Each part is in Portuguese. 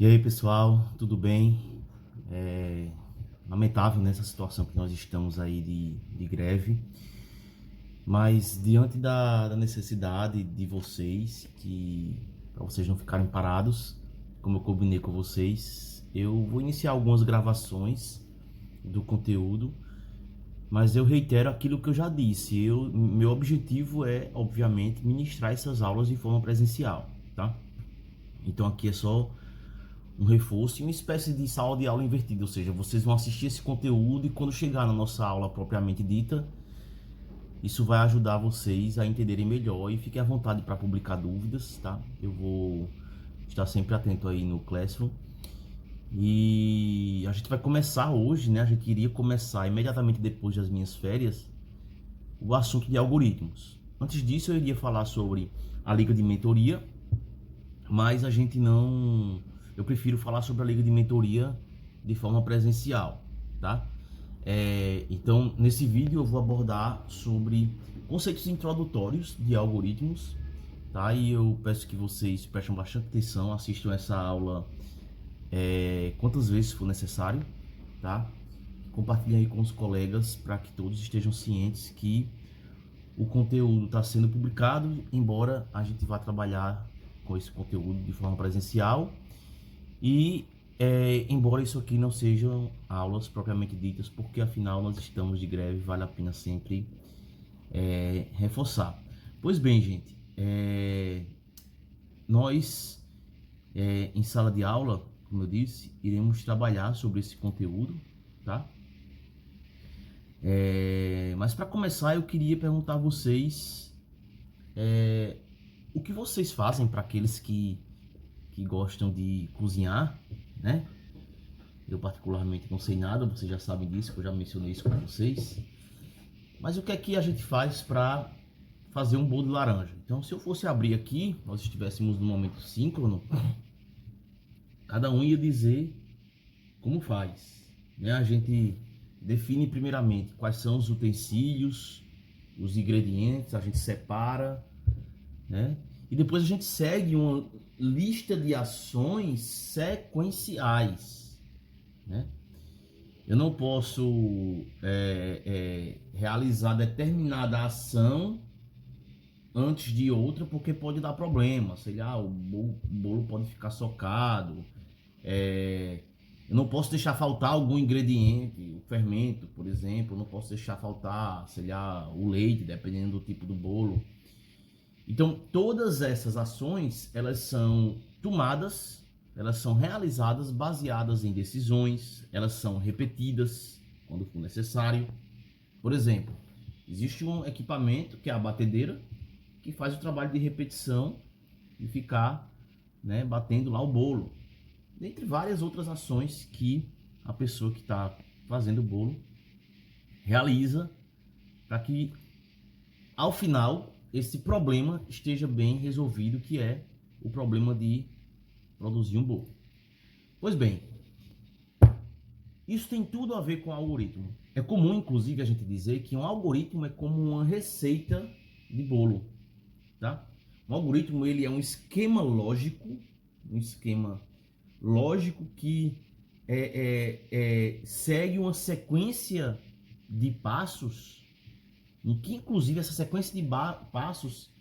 E aí, pessoal, tudo bem? É lamentável nessa situação que nós estamos aí de greve, mas diante da necessidade de vocês, que para vocês não ficarem parados, como eu combinei com vocês, eu vou iniciar algumas gravações do conteúdo, mas eu reitero aquilo que eu já disse. Meu objetivo é, obviamente, ministrar essas aulas de forma presencial, tá? Então aqui é só um reforço e uma espécie de sala de aula invertida, ou seja, vocês vão assistir esse conteúdo e quando chegar na nossa aula propriamente dita, isso vai ajudar vocês a entenderem melhor e fiquem à vontade para publicar dúvidas, tá? Eu vou estar sempre atento aí no Classroom. E a gente vai começar hoje, né? A gente iria começar imediatamente depois das minhas férias o assunto de algoritmos. Antes disso, eu iria falar sobre a liga de mentoria, mas a gente não... Eu prefiro falar sobre a liga de mentoria de forma presencial, tá? Então, nesse vídeo eu vou abordar sobre conceitos introdutórios de algoritmos, tá? E eu peço que vocês prestem bastante atenção, assistam essa aula quantas vezes for necessário, tá? Compartilhem aí com os colegas para que todos estejam cientes que o conteúdo está sendo publicado, embora a gente vá trabalhar com esse conteúdo de forma presencial e embora isso aqui não sejam aulas propriamente ditas, porque afinal nós estamos de greve, vale a pena sempre reforçar. Pois bem, gente, nós em sala de aula, como eu disse, iremos trabalhar sobre esse conteúdo, tá? Mas para começar eu queria perguntar a vocês o que vocês fazem para aqueles que gostam de cozinhar, né? Eu particularmente não sei nada, vocês já sabem disso, que eu já mencionei isso com vocês. Mas o que é que a gente faz para fazer um bolo de laranja? Então, se eu fosse abrir aqui, nós estivéssemos no momento síncrono, cada um ia dizer como faz, né? A gente define primeiramente quais são os utensílios, os ingredientes, a gente separa, né? E depois a gente segue uma lista de ações sequenciais, né? Eu não posso realizar determinada ação antes de outra, porque pode dar problema, sei lá, o bolo pode ficar socado, eu não posso deixar faltar algum ingrediente, o fermento, por exemplo, eu não posso deixar faltar, sei lá, o leite, dependendo do tipo do bolo. Então, todas essas ações, elas são tomadas, elas são realizadas baseadas em decisões, elas são repetidas quando for necessário. Por exemplo, existe um equipamento que é a batedeira, que faz o trabalho de repetição e ficar, né, batendo lá o bolo. Dentre várias outras ações que a pessoa que está fazendo o bolo realiza para que, ao final, esse problema esteja bem resolvido, que é o problema de produzir um bolo. Pois bem, isso tem tudo a ver com algoritmo. É comum, inclusive, a gente dizer que um algoritmo é como uma receita de bolo, tá? Um algoritmo, ele é um esquema lógico que segue uma sequência de passos, em que inclusive essa sequência de passos,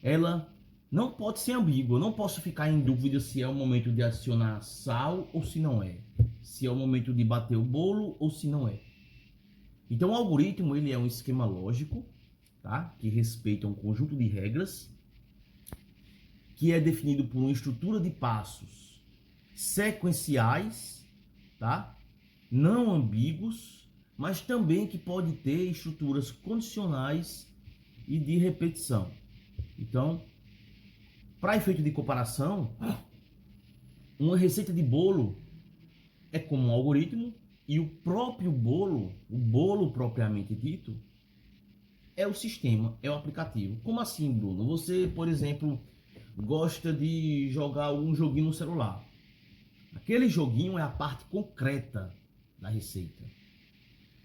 ela não pode ser ambígua. Eu não posso ficar em dúvida se é o momento de adicionar sal ou se não é, se é o momento de bater o bolo ou se não é. Então o algoritmo, ele é um esquema lógico, tá? Que respeita um conjunto de regras, que é definido por uma estrutura de passos sequenciais, tá? Não ambíguos, mas também que pode ter estruturas condicionais e de repetição. Então, para efeito de comparação, uma receita de bolo é como um algoritmo e o próprio bolo, o bolo propriamente dito, é o sistema, é o aplicativo. Como assim, Bruno? Você, por exemplo, gosta de jogar um joguinho no celular. Aquele joguinho é a parte concreta da receita.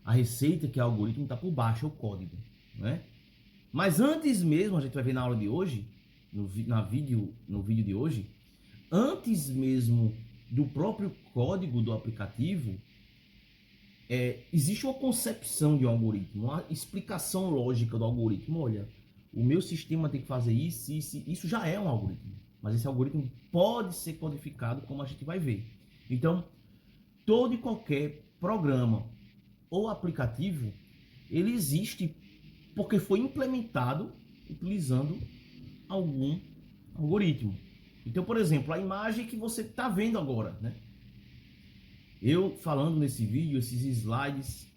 A receita, que é o algoritmo, está por baixo, é o código, né? Mas antes mesmo, a gente vai ver na aula de hoje, no vídeo de hoje, antes mesmo do próprio código do aplicativo, existe uma concepção de um algoritmo, uma explicação lógica do algoritmo. Olha, o meu sistema tem que fazer isso, isso já é um algoritmo. Mas esse algoritmo pode ser codificado, como a gente vai ver. Então, todo e qualquer programa ou aplicativo, ele existe porque foi implementado utilizando algum algoritmo. Então, por exemplo, a imagem que você está vendo agora, né? Eu falando nesse vídeo, esses slides,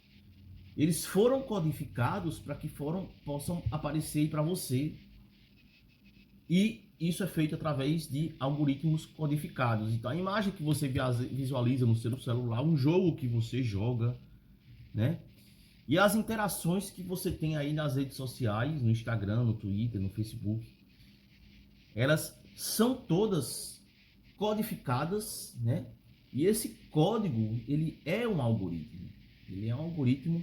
eles foram codificados para que possam aparecer para você. E isso é feito através de algoritmos codificados. Então, a imagem que você visualiza no seu celular, um jogo que você joga, né? E as interações que você tem aí nas redes sociais, no Instagram, no Twitter, no Facebook, elas são todas codificadas, né? E esse código, ele é um algoritmo. Ele é um algoritmo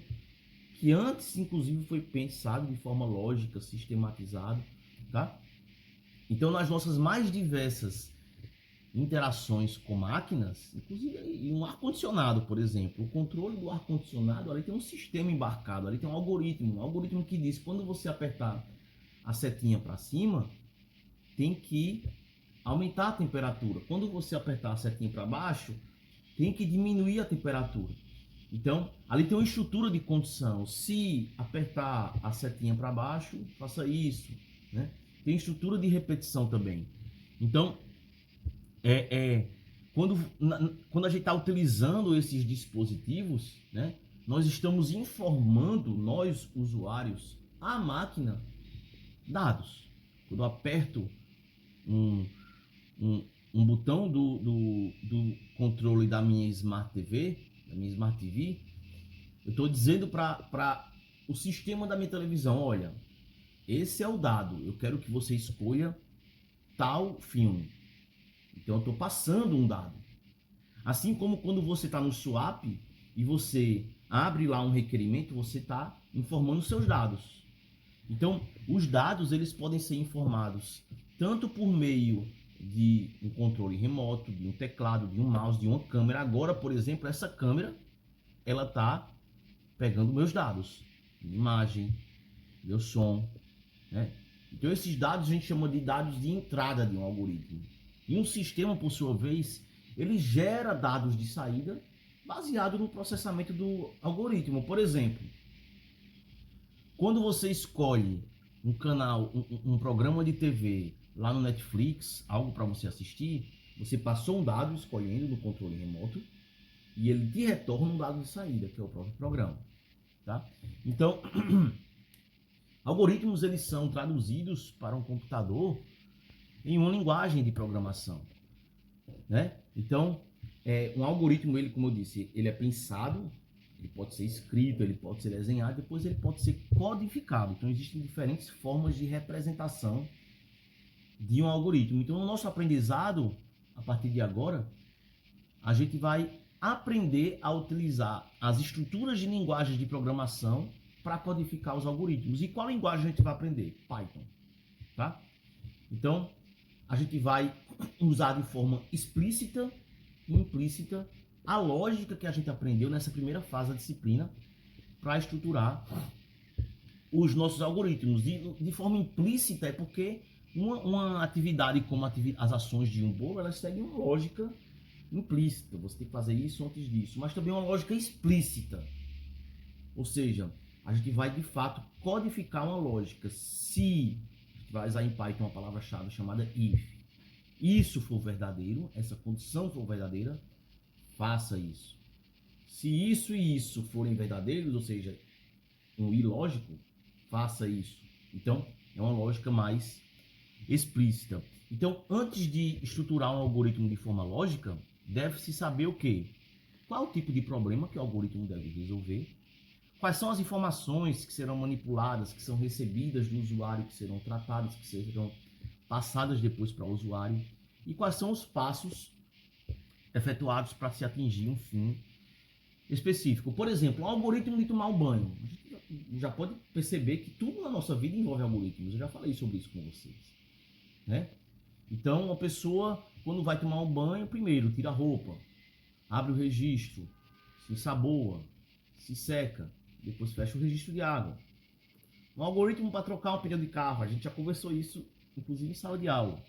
que antes, inclusive, foi pensado de forma lógica, sistematizado, tá? Então, nas nossas mais diversas interações com máquinas, inclusive um ar-condicionado, por exemplo, o controle do ar-condicionado, ali tem um sistema embarcado, ali tem um algoritmo que diz que quando você apertar a setinha para cima, tem que aumentar a temperatura. Quando você apertar a setinha para baixo, tem que diminuir a temperatura. Então, ali tem uma estrutura de condição. Se apertar a setinha para baixo, faça isso, né? Tem estrutura de repetição também. Então, quando a gente está utilizando esses dispositivos, né, nós estamos informando, nós usuários, a máquina, dados. Quando eu aperto um botão do controle da minha Smart TV, eu estou dizendo para o sistema da minha televisão, olha, esse é o dado, eu quero que você escolha tal filme. Então eu estou passando um dado. Assim como quando você está no swap e você abre lá um requerimento, você está informando seus dados. Então os dados eles podem ser informados tanto por meio de um controle remoto, de um teclado, de um mouse, de uma câmera. Agora, por exemplo, essa câmera ela está pegando meus dados, minha imagem, meu som, né? Então esses dados a gente chama de dados de entrada de um algoritmo. E um sistema, por sua vez, ele gera dados de saída baseado no processamento do algoritmo. Por exemplo, quando você escolhe um canal, um programa de TV lá no Netflix, algo para você assistir, você passou um dado escolhendo no controle remoto e ele te retorna um dado de saída, que é o próprio programa, tá? Então, algoritmos eles são traduzidos para um computador em uma linguagem de programação, né? Então, um algoritmo, ele, como eu disse, ele é pensado, ele pode ser escrito, ele pode ser desenhado, depois ele pode ser codificado. Então, existem diferentes formas de representação de um algoritmo. Então, no nosso aprendizado, a partir de agora, a gente vai aprender a utilizar as estruturas de linguagens de programação para codificar os algoritmos. E qual linguagem a gente vai aprender? Python, tá? Então, a gente vai usar de forma explícita e implícita a lógica que a gente aprendeu nessa primeira fase da disciplina para estruturar os nossos algoritmos. De forma implícita é porque uma atividade como as ações de um bolo, elas seguem uma lógica implícita. Você tem que fazer isso antes disso. Mas também uma lógica explícita. Ou seja, a gente vai de fato codificar uma lógica. Se vai usar em Python uma palavra-chave chamada if. Isso for verdadeiro, essa condição for verdadeira, faça isso. Se isso e isso forem verdadeiros, ou seja, um ilógico, faça isso. Então, é uma lógica mais explícita. Então, antes de estruturar um algoritmo de forma lógica, deve-se saber o quê? Qual é o tipo de problema que o algoritmo deve resolver? Quais são as informações que serão manipuladas, que são recebidas do usuário, que serão tratadas, que serão passadas depois para o usuário? E quais são os passos efetuados para se atingir um fim específico? Por exemplo, o algoritmo de tomar um banho. A gente já pode perceber que tudo na nossa vida envolve algoritmos. Eu já falei sobre isso com vocês, né? Então, uma pessoa quando vai tomar um banho, primeiro tira a roupa, abre o registro, se ensaboa, se seca, depois fecha o registro de água. Um algoritmo para trocar um pneu de carro, a gente já conversou isso, inclusive em sala de aula,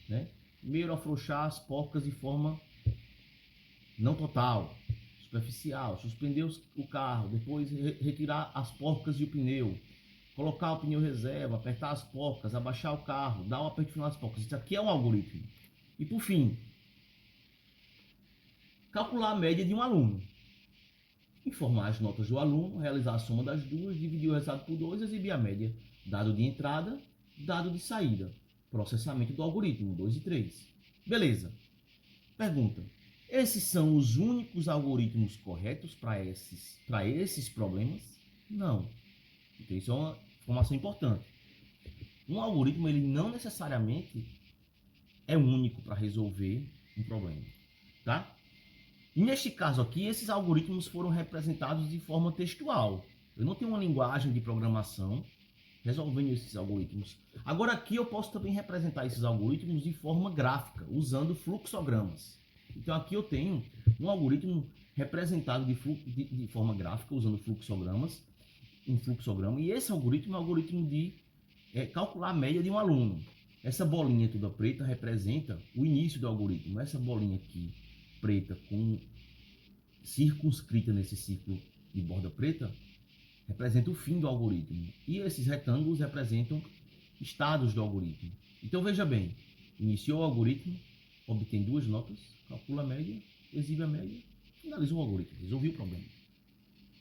né? Primeiro afrouxar as porcas de forma não total, superficial, suspender o carro, depois retirar as porcas e o pneu, colocar o pneu reserva, apertar as porcas, abaixar o carro, dar um aperto final nas porcas. Isso aqui é um algoritmo. E por fim, calcular a média de um aluno. Informar as notas do aluno, realizar a soma das duas, dividir o resultado por 2, exibir a média. Dado de entrada, dado de saída. Processamento do algoritmo, 2 e 3. Beleza. Pergunta. Esses são os únicos algoritmos corretos para esses problemas? Não. Então isso é uma informação importante. Um algoritmo ele não necessariamente é único para resolver um problema. Tá? E neste caso aqui, esses algoritmos foram representados de forma textual. Eu não tenho uma linguagem de programação resolvendo esses algoritmos. Agora aqui eu posso também representar esses algoritmos de forma gráfica, usando fluxogramas. Então aqui eu tenho um algoritmo representado de forma gráfica, usando fluxogramas, um fluxograma, e esse algoritmo é o algoritmo de calcular a média de um aluno. Essa bolinha toda preta representa o início do algoritmo. Essa bolinha aqui preta com circunscrita nesse círculo de borda preta representa o fim do algoritmo. E esses retângulos representam estados do algoritmo. Então veja bem, iniciou o algoritmo, obtém 2 notas, calcula a média, exibe a média, finalizou o algoritmo, resolvi o problema.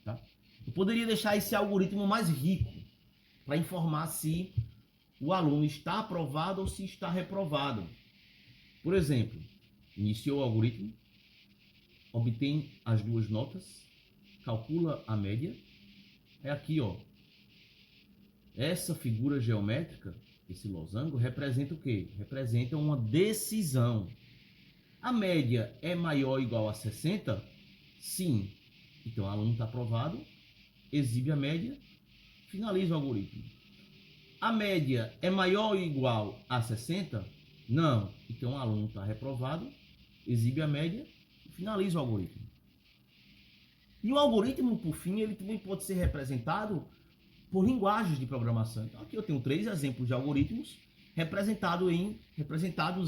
Tá? Eu poderia deixar esse algoritmo mais rico para informar se o aluno está aprovado ou se está reprovado. Por exemplo, iniciou o algoritmo, obtém as 2 notas, calcula a média. É aqui, ó. Essa figura geométrica, esse losango, representa o quê? Representa uma decisão. A média é maior ou igual a 60? Sim. Então o aluno está aprovado, exibe a média, finaliza o algoritmo. A média é maior ou igual a 60? Não. Então o aluno está reprovado, exibe a média, finaliza o algoritmo. E o algoritmo, por fim, ele também pode ser representado por linguagens de programação. Então aqui eu tenho 3 exemplos de algoritmos representados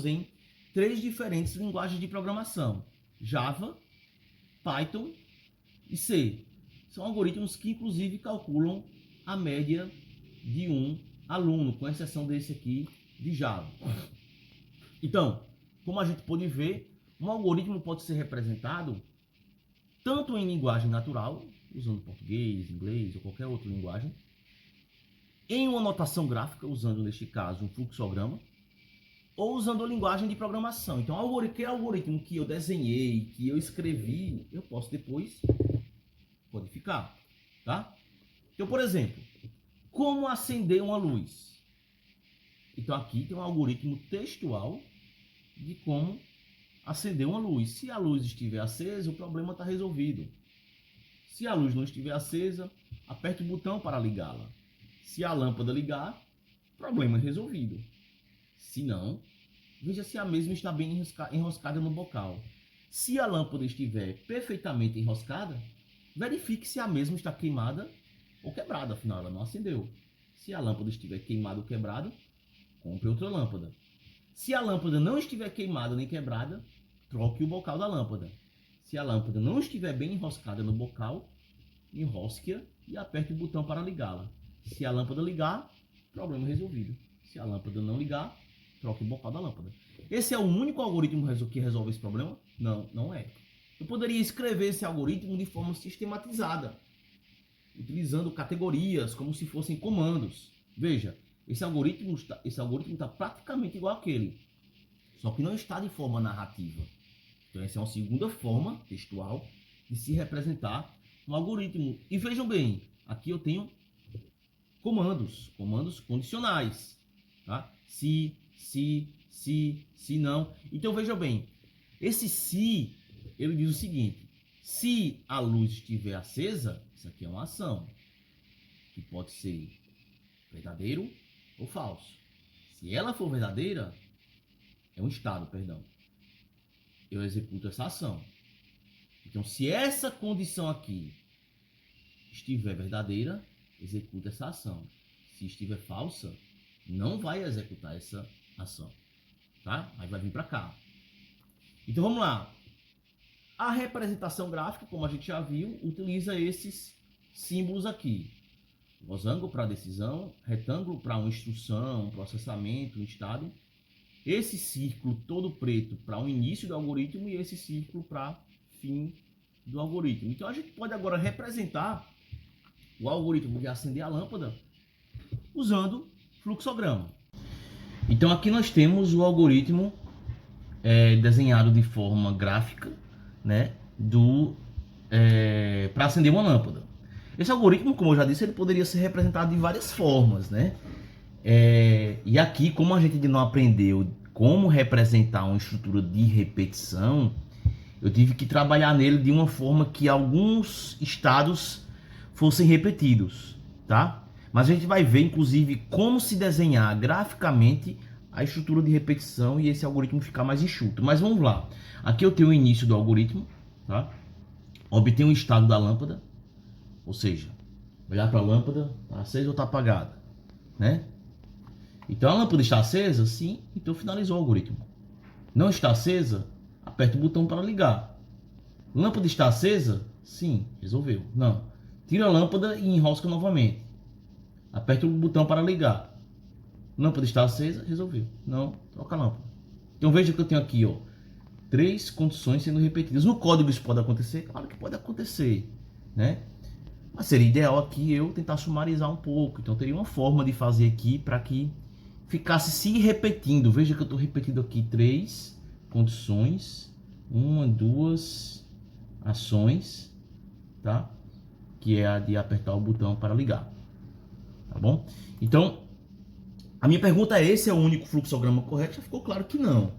em 3 diferentes linguagens de programação: Java, Python e C. São algoritmos que inclusive calculam a média de um aluno, com exceção desse aqui de Java. Então, como a gente pode ver, um algoritmo pode ser representado tanto em linguagem natural, usando português, inglês ou qualquer outra linguagem, em uma notação gráfica, usando neste caso um fluxograma, ou usando a linguagem de programação. Então, aquele algoritmo que eu desenhei, que eu escrevi, eu posso depois codificar. Tá? Então, por exemplo, como acender uma luz? Então, aqui tem um algoritmo textual de como acender uma luz. Se a luz estiver acesa, o problema está resolvido. Se a luz não estiver acesa, aperte o botão para ligá-la. Se a lâmpada ligar, problema resolvido. Se não, veja se a mesma está bem enroscada no bocal. Se a lâmpada estiver perfeitamente enroscada, verifique se a mesma está queimada ou quebrada, afinal ela não acendeu. Se a lâmpada estiver queimada ou quebrada, compre outra lâmpada. Se a lâmpada não estiver queimada nem quebrada, troque o bocal da lâmpada. Se a lâmpada não estiver bem enroscada no bocal, enrosque-a e aperte o botão para ligá-la. Se a lâmpada ligar, problema resolvido. Se a lâmpada não ligar, troque o bocal da lâmpada. Esse é o único algoritmo que resolve esse problema? Não, não é. Eu poderia escrever esse algoritmo de forma sistematizada, utilizando categorias como se fossem comandos. Veja, esse algoritmo está praticamente igual àquele, só que não está de forma narrativa. Então essa é uma segunda forma textual de se representar um algoritmo. E vejam bem, aqui eu tenho comandos condicionais. Tá? Se, não. Então vejam bem, esse se, ele diz o seguinte: se a luz estiver acesa, isso aqui é uma ação, que pode ser verdadeiro ou falso. Se ela for verdadeira, é um estado, perdão. eu executo essa ação. Então, se essa condição aqui estiver verdadeira, executa essa ação. Se estiver falsa, não vai executar essa ação, tá? Aí vai vir para cá. Então vamos lá. A representação gráfica, como a gente já viu, utiliza esses símbolos aqui. Losango para decisão, retângulo para uma instrução, um processamento, um estado. Esse círculo todo preto para o início do algoritmo e esse círculo para fim do algoritmo. Então a gente pode agora representar o algoritmo de acender a lâmpada usando fluxograma. Então aqui nós temos o algoritmo desenhado de forma gráfica, né, para acender uma lâmpada. Esse algoritmo, como eu já disse, ele poderia ser representado de várias formas, né? E aqui, como a gente não aprendeu como representar uma estrutura de repetição, eu tive que trabalhar nele de uma forma que alguns estados fossem repetidos, tá? Mas a gente vai ver, inclusive, como se desenhar graficamente a estrutura de repetição e esse algoritmo ficar mais enxuto. Mas vamos lá. Aqui eu tenho o início do algoritmo, tá? Obtenho o estado da lâmpada, ou seja, olhar para a lâmpada, está acesa ou está apagada, né? Então a lâmpada está acesa? Sim, então finalizou o algoritmo. Não está acesa? Aperta o botão para ligar. Lâmpada está acesa? Sim, resolveu. Não. Tira a lâmpada e enrosca novamente. Aperta o botão para ligar. Lâmpada está acesa? Resolveu. Não, troca a lâmpada. Então veja que eu tenho aqui, ó, 3 condições sendo repetidas. No código isso pode acontecer? Claro que pode acontecer, né? Mas seria ideal aqui eu tentar sumarizar um pouco. Então teria uma forma de fazer aqui para que ficasse se repetindo. Veja que eu estou repetindo aqui 3 condições. 1, 2 ações, tá? Que é a de apertar o botão para ligar. Tá bom? Então, a minha pergunta é: esse é o único fluxograma correto? Já ficou claro que não.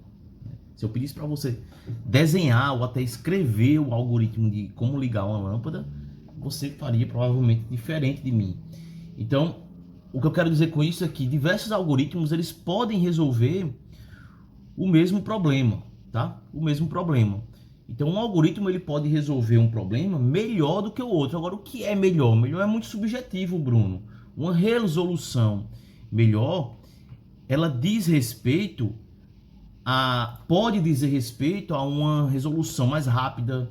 Se eu pedisse para você desenhar ou até escrever o algoritmo de como ligar uma lâmpada, você faria provavelmente diferente de mim. Então, o que eu quero dizer com isso é que diversos algoritmos eles podem resolver o mesmo problema, tá? O mesmo problema. Então, um algoritmo ele pode resolver um problema melhor do que o outro. Agora, o que é melhor? Melhor é muito subjetivo, Bruno. Uma resolução melhor, ela diz respeito pode dizer respeito a uma resolução mais rápida,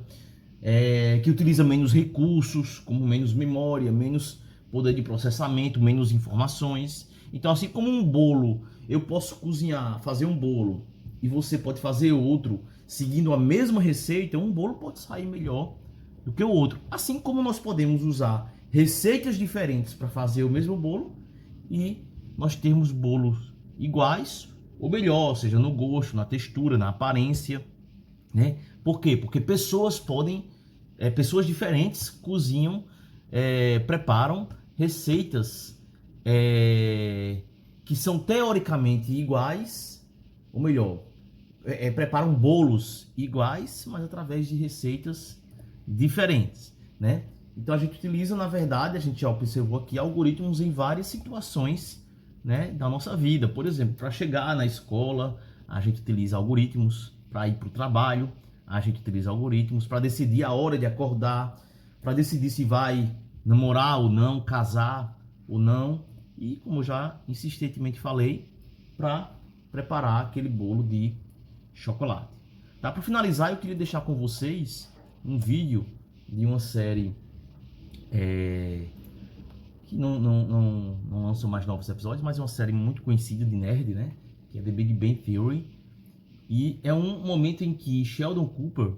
que utiliza menos recursos, como menos memória, menos poder de processamento, menos informações. Então, assim como um bolo, eu posso cozinhar, fazer um bolo, e você pode fazer outro, seguindo a mesma receita, um bolo pode sair melhor do que o outro. Assim como nós podemos usar receitas diferentes para fazer o mesmo bolo, e nós temos bolos iguais, ou melhor, seja no gosto, na textura, na aparência, né? Por quê? Porque pessoas diferentes cozinham, preparam receitas que são teoricamente iguais, ou melhor, preparam bolos iguais, mas através de receitas diferentes, né? Então a gente utiliza, na verdade, a gente já observou aqui, algoritmos em várias situações, né, da nossa vida. Por exemplo, para chegar na escola, a gente utiliza algoritmos. Para ir para o trabalho, a gente utiliza algoritmos. Para decidir a hora de acordar, para decidir se vai namorar ou não, casar ou não. E, como já insistentemente falei, para preparar aquele bolo de chocolate. Tá? Para finalizar, eu queria deixar com vocês um vídeo de uma série que não lançam mais novos episódios, mas é uma série muito conhecida de nerd, né? Que é The Big Bang Theory. E é um momento em que Sheldon Cooper,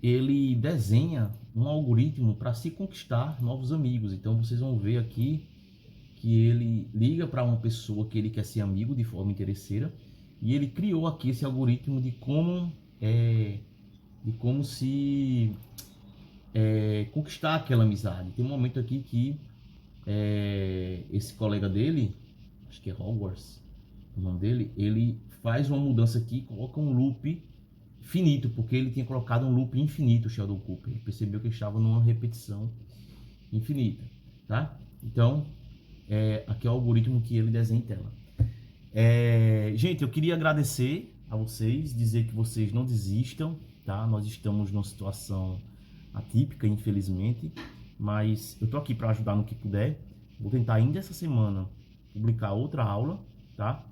ele desenha um algoritmo para se conquistar novos amigos. Então vocês vão ver aqui que ele liga para uma pessoa que ele quer ser amigo de forma interesseira, e ele criou aqui esse algoritmo de como se conquistar aquela amizade. Tem um momento aqui que esse colega dele, acho que é Hogwarts, o nome dele, ele faz uma mudança aqui e coloca um loop finito, porque ele tinha colocado um loop infinito, o Sheldon Cooper. Ele percebeu que estava numa repetição infinita, tá? Então, aqui é o algoritmo que ele desenha em tela. Gente, eu queria agradecer a vocês, dizer que vocês não desistam, tá? Nós estamos numa situação atípica, infelizmente, mas eu tô aqui para ajudar no que puder. Vou tentar ainda essa semana publicar outra aula, tá?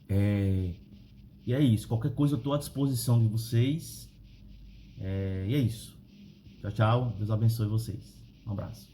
E é isso. Qualquer coisa eu tô à disposição de vocês. E é isso. Tchau, tchau. Deus abençoe vocês. Um abraço.